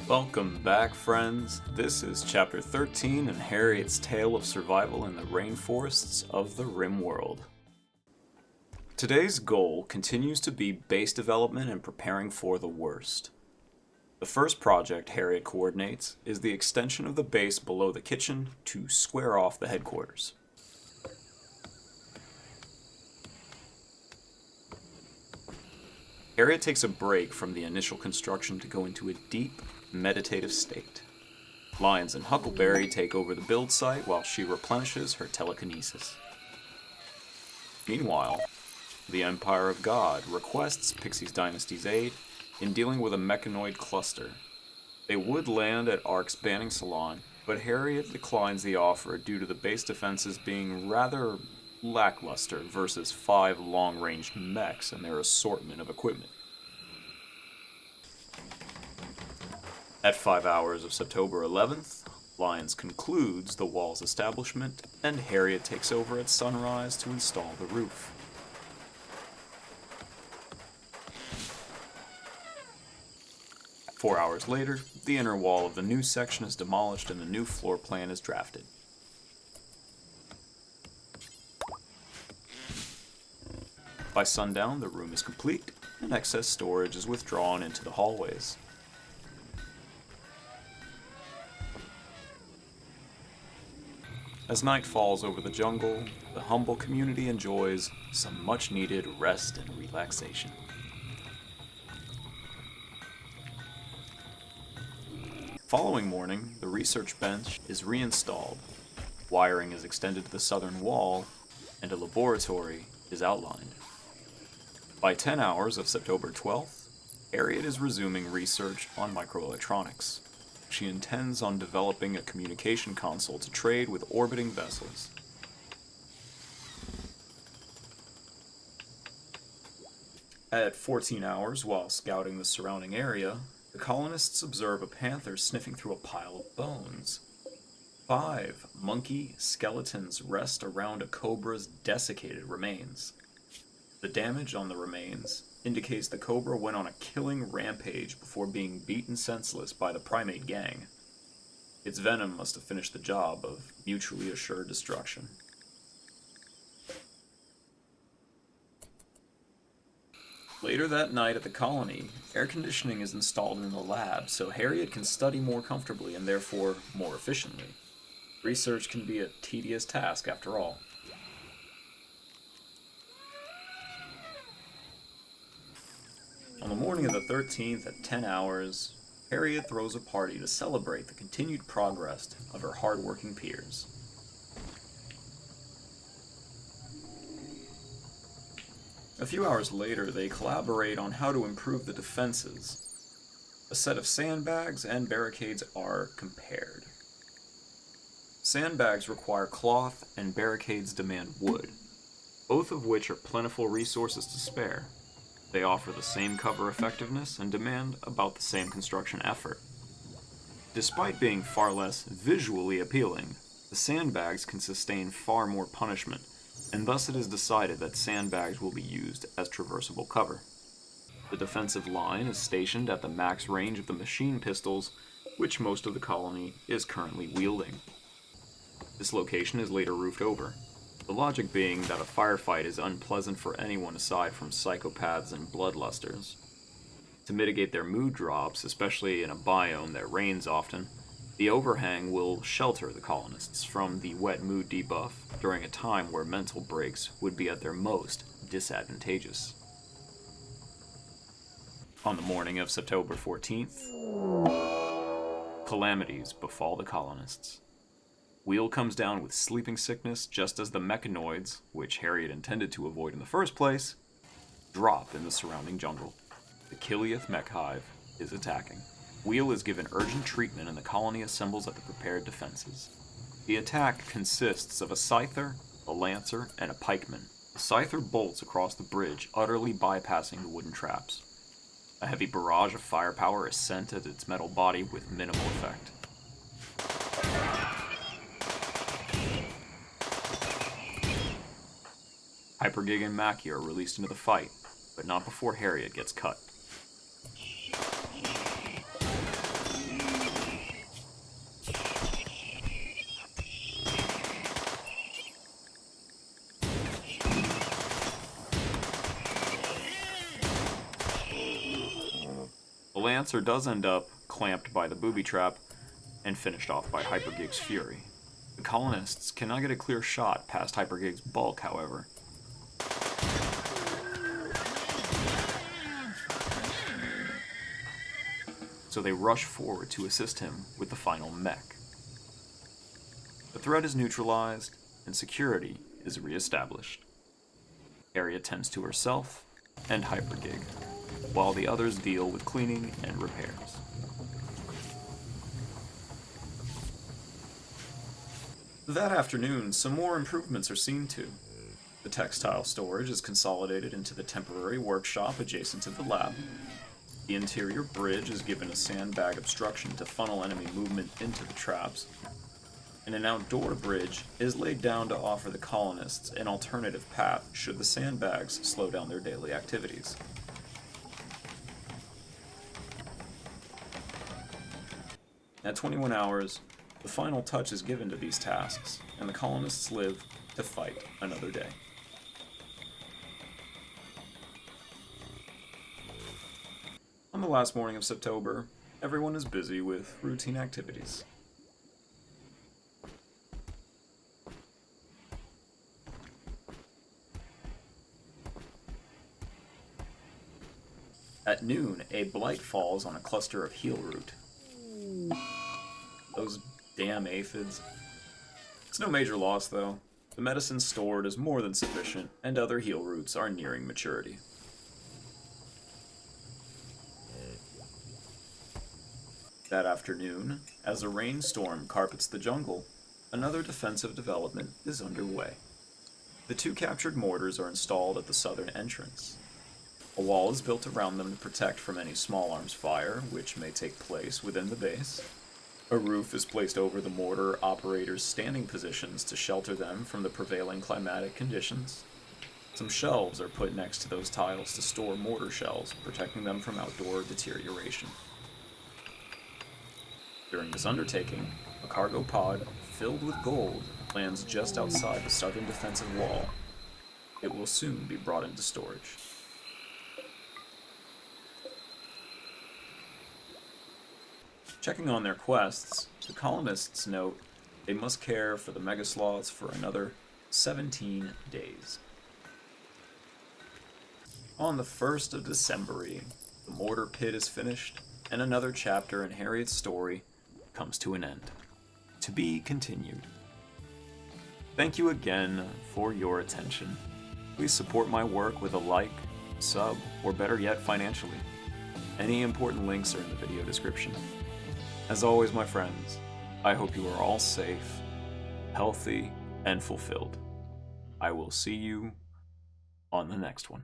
Welcome back, friends. This is Chapter 13 in Harriet's tale of survival in the rainforests of the Rimworld. Today's goal continues to be base development and preparing for the worst. The first project Harriet coordinates is the extension of the base below the kitchen to square off the headquarters. Harriet takes a break from the initial construction to go into a deep, meditative state. Lions and Huckleberry take over the build site while she replenishes her telekinesis. Meanwhile, the Empire of God requests Pixie's Dynasty's aid in dealing with a mechanoid cluster. They would land at Ark's Banning Salon, but Harriet declines the offer due to the base defenses being rather lackluster versus 5 long-range mechs and their assortment of equipment. At 5 hours of September 11th, Lyons concludes the wall's establishment, and Harriet takes over at sunrise to install the roof. Four hours later, the inner wall of the new section is demolished and the new floor plan is drafted. By sundown, the room is complete, and excess storage is withdrawn into the hallways. As night falls over the jungle, the humble community enjoys some much-needed rest and relaxation. Following morning, the research bench is reinstalled, wiring is extended to the southern wall, and a laboratory is outlined. By 10 hours of September 12th, Harriet is resuming research on microelectronics. She intends on developing a communication console to trade with orbiting vessels. At 14 hours, while scouting the surrounding area, the colonists observe a panther sniffing through a pile of bones. 5 monkey skeletons rest around a cobra's desiccated remains. The damage on the remains indicates the cobra went on a killing rampage before being beaten senseless by the primate gang. Its venom must have finished the job of mutually assured destruction. Later that night at the colony, air conditioning is installed in the lab so Harriet can study more comfortably and therefore more efficiently. Research can be a tedious task after all. On the morning of the 13th at 10 hours, Harriet throws a party to celebrate the continued progress of her hard-working peers. A few hours later, they collaborate on how to improve the defenses. A set of sandbags and barricades are compared. Sandbags require cloth and barricades demand wood, both of which are plentiful resources to spare. They offer the same cover effectiveness and demand about the same construction effort. Despite being far less visually appealing, the sandbags can sustain far more punishment, and thus it is decided that sandbags will be used as traversable cover. The defensive line is stationed at the max range of the machine pistols, which most of the colony is currently wielding. This location is later roofed over. The logic being that a firefight is unpleasant for anyone aside from psychopaths and bloodlusters. To mitigate their mood drops, especially in a biome that rains often, the overhang will shelter the colonists from the wet mood debuff during a time where mental breaks would be at their most disadvantageous. On the morning of September 14th, calamities befall the colonists. Wheel comes down with sleeping sickness just as the mechanoids, which Harriet intended to avoid in the first place, drop in the surrounding jungle. The Kiliath mech hive is attacking. Wheel is given urgent treatment and the colony assembles at the prepared defenses. The attack consists of a scyther, a lancer, and a pikeman. The scyther bolts across the bridge, utterly bypassing the wooden traps. A heavy barrage of firepower is sent at its metal body with minimal effect. Hypergig and Mackie are released into the fight, but not before Harriet gets cut. Dancer does end up clamped by the booby trap and finished off by Hypergig's fury. The colonists cannot get a clear shot past Hypergig's bulk, however. So they rush forward to assist him with the final mech. The threat is neutralized, and security is re-established. Area tends to herself and Hypergig, while the others deal with cleaning and repairs. That afternoon, some more improvements are seen to. The textile storage is consolidated into the temporary workshop adjacent to the lab. The interior bridge is given a sandbag obstruction to funnel enemy movement into the traps, and an outdoor bridge is laid down to offer the colonists an alternative path should the sandbags slow down their daily activities. At 21 hours, the final touch is given to these tasks, and the colonists live to fight another day. On the last morning of September, everyone is busy with routine activities. At noon, a blight falls on a cluster of heel root. Those damn aphids. It's no major loss, though. The medicine stored is more than sufficient, and other heel roots are nearing maturity. That afternoon, as a rainstorm carpets the jungle, another defensive development is underway. The 2 captured mortars are installed at the southern entrance. A wall is built around them to protect from any small arms fire, which may take place within the base. A roof is placed over the mortar operators' standing positions to shelter them from the prevailing climatic conditions. Some shelves are put next to those tiles to store mortar shells, protecting them from outdoor deterioration. During this undertaking, a cargo pod filled with gold lands just outside the southern defensive wall. It will soon be brought into storage. Checking on their quests, the colonists note they must care for the megasloths for another 17 days. On the 1st of December, the mortar pit is finished, and another chapter in Harriet's story comes to an end. To be continued. Thank you again for your attention. Please support my work with a like, sub, or better yet, financially. Any important links are in the video description. As always, my friends, I hope you are all safe, healthy, and fulfilled. I will see you on the next one.